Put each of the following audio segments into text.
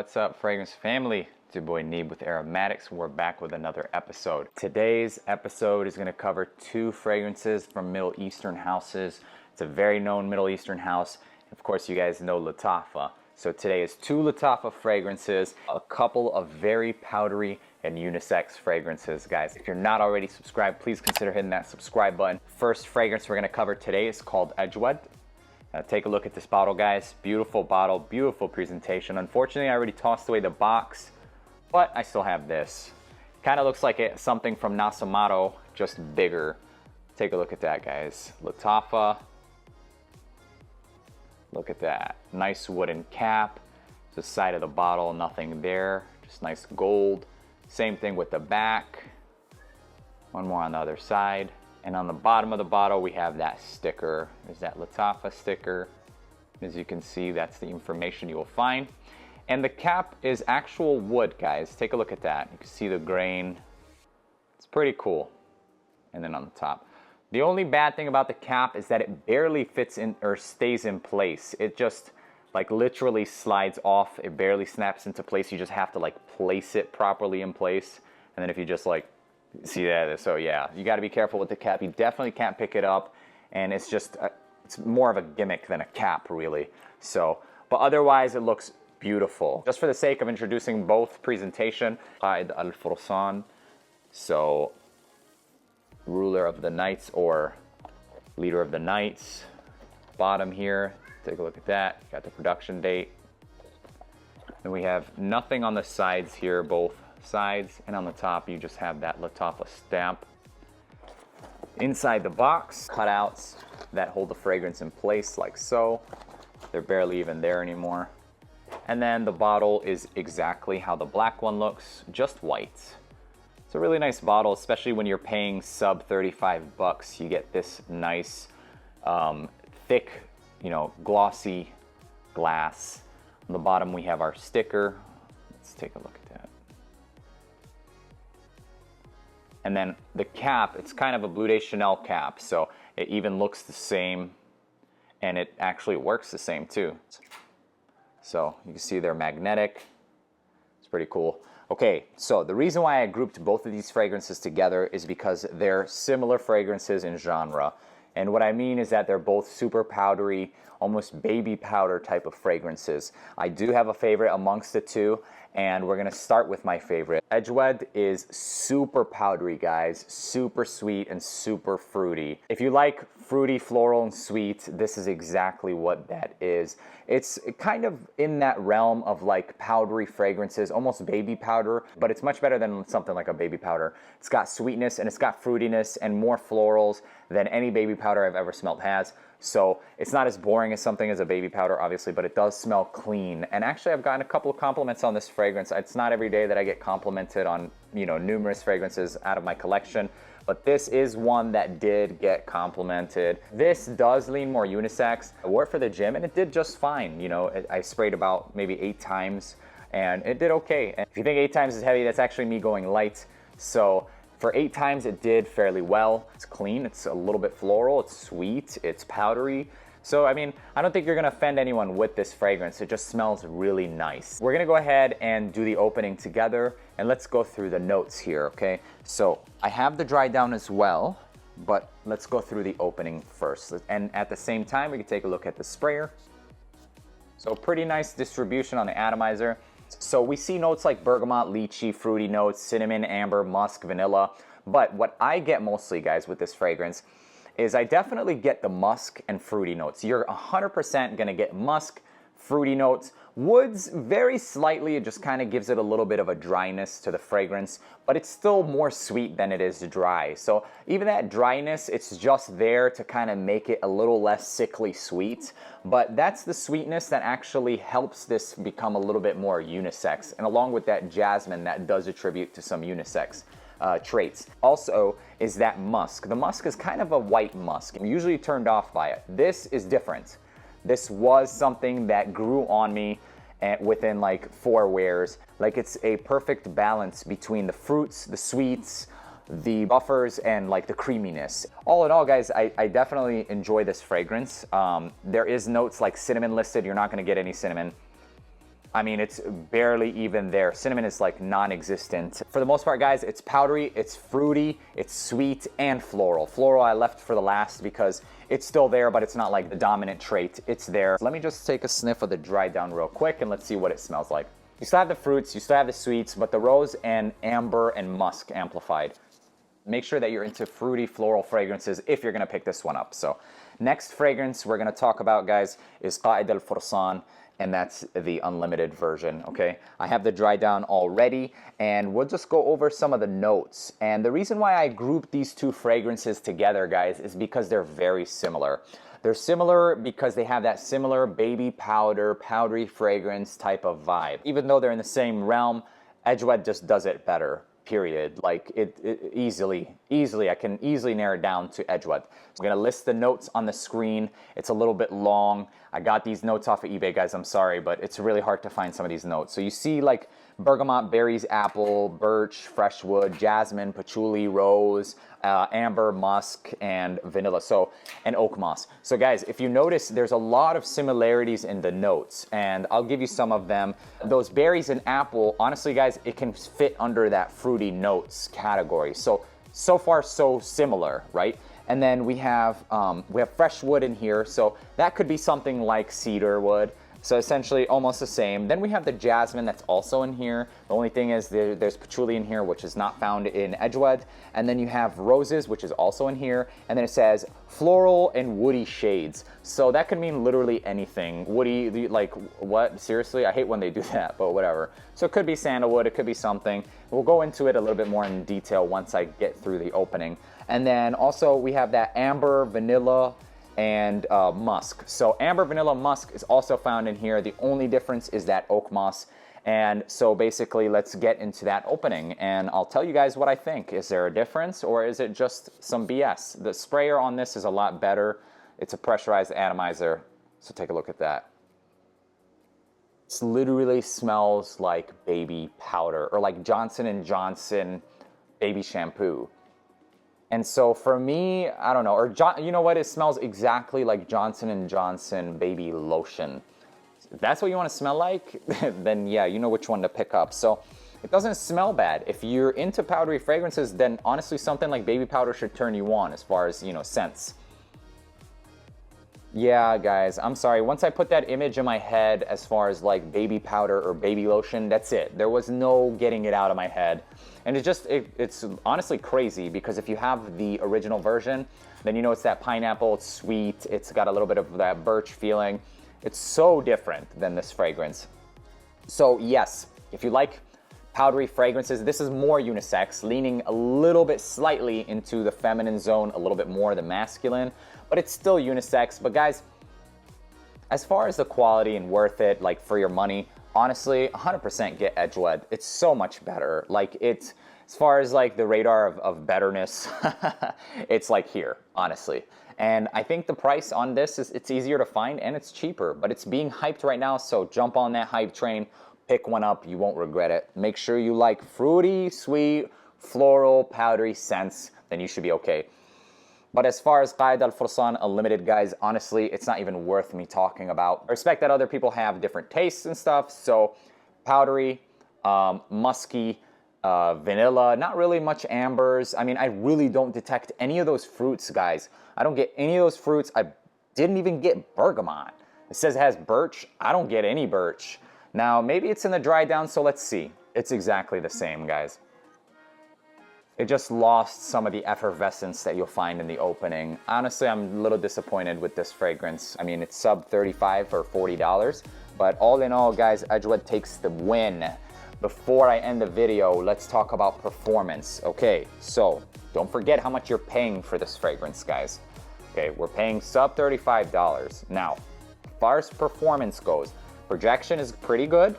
What's up, fragrance family? It's your boy Neeb with Aromatics. We're back with another episode. Today's episode is going to cover two fragrances from Middle Eastern houses. It's a very known Middle Eastern house. Of course, you guys know Lattafa. So today is two Lattafa fragrances, a couple of very powdery and unisex fragrances. Guys, if you're not already subscribed, please consider hitting that subscribe button. First fragrance we're going to cover today is called Edgewood. Take a look at this bottle, guys. Beautiful bottle, beautiful presentation. Unfortunately, I already tossed away the box, but I still have this. Kind of looks like something from Nasamato, just bigger. Take a look at that, guys. Lattafa. Look at that. Nice wooden cap. The side of the bottle, nothing there. Just nice gold. Same thing with the back. One more on the other side. And on the bottom of the bottle, we have that sticker. There's that Lattafa sticker. As you can see, that's the information you will find. And the cap is actual wood, guys. Take a look at that. You can see the grain. It's pretty cool. And then on the top. The only bad thing about the cap is that it barely fits in or stays in place. It just like literally slides off. It barely snaps into place. You just have to like place it properly in place. And then if you just like see that, so yeah, you got to be careful with the cap. You definitely can't pick it up, and it's just it's more of a gimmick than a cap, really. So, but otherwise, it looks beautiful. Just for the sake of introducing both presentation, Qaed Al Fursan, so ruler of the knights or leader of the knights. Bottom here, take a look at that. Got the production date. And we have nothing on the sides here, both sides, and on the top you just have that Lattafa stamp. Inside the box, cutouts that hold the fragrance in place like so. They're barely even there anymore. And then the bottle is exactly how the black one looks, just white. It's a really nice bottle, especially when you're paying sub 35 bucks. You get this nice, thick, glossy glass. On the bottom we have our sticker. Let's take a look at that. And then the cap, it's kind of a Bleu de Chanel cap, so it even looks the same, and it actually works the same too. So you can see they're magnetic. It's pretty cool. Okay, so the reason why I grouped both of these fragrances together is because they're similar fragrances in genre. And what I mean is that they're both super powdery, almost baby powder type of fragrances. I do have a favorite amongst the two, and we're gonna start with my favorite. Edgewood is super powdery, guys, super sweet and super fruity. If you like fruity, floral, and sweet, this is exactly what that is. It's kind of in that realm of like powdery fragrances, almost baby powder, but it's much better than something like a baby powder. It's got sweetness and it's got fruitiness and more florals than any baby powder I've ever smelled has. So it's not as boring as something as a baby powder, obviously, but it does smell clean. And actually, I've gotten a couple of compliments on this fragrance. It's not every day that I get complimented on, numerous fragrances out of my collection, but this is one that did get complimented. This does lean more unisex. I wore it for the gym and it did just fine. I sprayed about maybe 8 times and it did okay. And if you think 8 times is heavy, that's actually me going light. So for 8 times, it did fairly well. It's clean, it's a little bit floral, it's sweet, it's powdery. So, I mean, I don't think you're gonna offend anyone with this fragrance. It just smells really nice. We're gonna go ahead and do the opening together, and let's go through the notes here, okay? So, I have the dry down as well, but let's go through the opening first. And at the same time, we can take a look at the sprayer. So, pretty nice distribution on the atomizer. So we see notes like bergamot, lychee, fruity notes, cinnamon, amber, musk, vanilla. But what I get mostly, guys, with this fragrance is I definitely get the musk and fruity notes. You're 100% gonna get musk, fruity notes. Woods, very slightly, it just kind of gives it a little bit of a dryness to the fragrance, but it's still more sweet than it is dry. So even that dryness, it's just there to kind of make it a little less sickly sweet, but that's the sweetness that actually helps this become a little bit more unisex. And along with that jasmine, that does attribute to some unisex traits. Also is that musk. The musk is kind of a white musk. I'm usually turned off by it. This is different. This was something that grew on me within like 4 wears. Like it's a perfect balance between the fruits, the sweets, the buffers, and like the creaminess. All in all, guys, I definitely enjoy this fragrance. There is notes like cinnamon listed. You're not gonna get any cinnamon. I mean, it's barely even there. Cinnamon is like non-existent. For the most part, guys, it's powdery, it's fruity, it's sweet, and floral. Floral I left for the last because it's still there, but it's not like the dominant trait. It's there. Let me just take a sniff of the dry down real quick and let's see what it smells like. You still have the fruits, you still have the sweets, but the rose and amber and musk amplified. Make sure that you're into fruity floral fragrances if you're gonna pick this one up. So next fragrance we're gonna talk about, guys, is Qaed Al Fursan, and that's the unlimited version, okay? I have the dry down already, and we'll just go over some of the notes. And the reason why I grouped these two fragrances together, guys, is because they're very similar. They're similar because they have that similar baby powder, powdery fragrance type of vibe. Even though they're in the same realm, Edgewood just does it better. Period. Like easily, I can easily narrow it down to Edgewood. I'm gonna list the notes on the screen. It's a little bit long. I got these notes off of eBay, guys. I'm sorry, but it's really hard to find some of these notes. So you see like bergamot, berries, apple, birch, fresh wood, jasmine, patchouli, rose, amber, musk, and vanilla. So, and oak moss. So guys, if you notice, there's a lot of similarities in the notes, and I'll give you some of them. Those berries and apple, honestly, guys, it can fit under that fruity notes category. So far, so similar, right? And then we have fresh wood in here, so that could be something like cedar wood. So essentially almost the same. Then we have the jasmine that's also in here. The only thing is there's patchouli in here, which is not found in Edgewood. And then you have roses, which is also in here. And then it says floral and woody shades. So that could mean literally anything. Woody, like what? Seriously? I hate when they do that, but whatever. So it could be sandalwood, it could be something. We'll go into it a little bit more in detail once I get through the opening. And then also we have that amber, vanilla, and musk. So amber, vanilla, musk is also found in here. The only difference is that oak moss. And so basically let's get into that opening and I'll tell you guys what I think. Is there a difference or is it just some BS? The sprayer on this is a lot better. It's a pressurized atomizer. So take a look at that. It literally smells like baby powder or like Johnson & Johnson baby shampoo. And so for me, I don't know, or you know what? It smells exactly like Johnson & Johnson baby lotion. If that's what you want to smell like, then yeah, you know which one to pick up. So it doesn't smell bad. If you're into powdery fragrances, then honestly something like baby powder should turn you on as far as, you know, scents. Yeah, guys, I'm sorry. Once I put that image in my head as far as like baby powder or baby lotion, that's it. There was no getting it out of my head. And it's honestly crazy because if you have the original version, then you know it's that pineapple, it's sweet, it's got a little bit of that birch feeling. It's so different than this fragrance. So yes, if you like powdery fragrances, this is more unisex, leaning a little bit slightly into the feminine zone, a little bit more the masculine, but it's still unisex. But guys, as far as the quality and worth it, like for your money, honestly, 100% get Edgewood. It's so much better. Like it's, as far as like the radar of betterness, it's like here, honestly. And I think the price on this is, it's easier to find and it's cheaper, but it's being hyped right now. So jump on that hype train, pick one up, you won't regret it. Make sure you like fruity, sweet, floral, powdery scents, then you should be okay. But as far as Qaed Al Fursan Unlimited, guys, honestly, it's not even worth me talking about. I respect that other people have different tastes and stuff. So powdery, musky, vanilla, not really much ambers. I mean, I really don't detect any of those fruits, guys. I don't get any of those fruits. I didn't even get bergamot. It says it has birch. I don't get any birch. Now, maybe it's in the dry down, so let's see. It's exactly the same, guys. It just lost some of the effervescence that you'll find in the opening. Honestly, I'm a little disappointed with this fragrance. I mean, it's sub $35 or $40, but all in all, guys, Ajwad takes the win. Before I end the video, let's talk about performance. Okay, so don't forget how much you're paying for this fragrance, guys. Okay, we're paying sub $35. Now, as far as performance goes, projection is pretty good,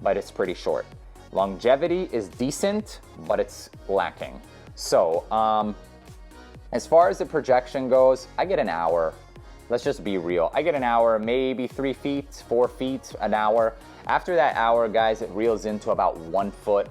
but it's pretty short. Longevity is decent, but it's lacking. So, as far as the projection goes, I get an hour. Let's just be real. I get an hour, maybe 3 feet, 4 feet, an hour. After that hour, guys, it reels into about 1 foot,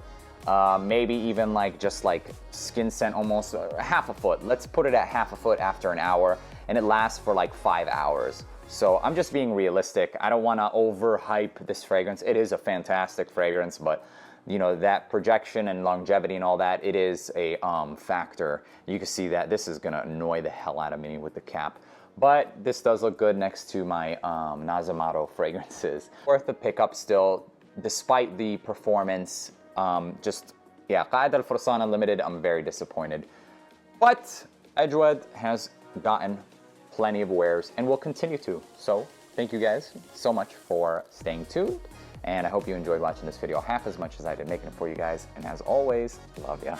maybe even like just like skin scent, almost half a foot. Let's put it at half a foot after an hour, and it lasts for like 5 hours. So I'm just being realistic. I don't want to overhype this fragrance. It is a fantastic fragrance, but you know, that projection and longevity and all that, it is a factor. You can see that this is gonna annoy the hell out of me with the cap. But this does look good next to my Nasamaro fragrances. Worth the pickup still, despite the performance. Yeah, Qaed Al Fursan Unlimited, I'm very disappointed. But Edgewood has gotten plenty of wares and will continue to. So thank you guys so much for staying tuned. And I hope you enjoyed watching this video half as much as I did making it for you guys. And as always, love ya.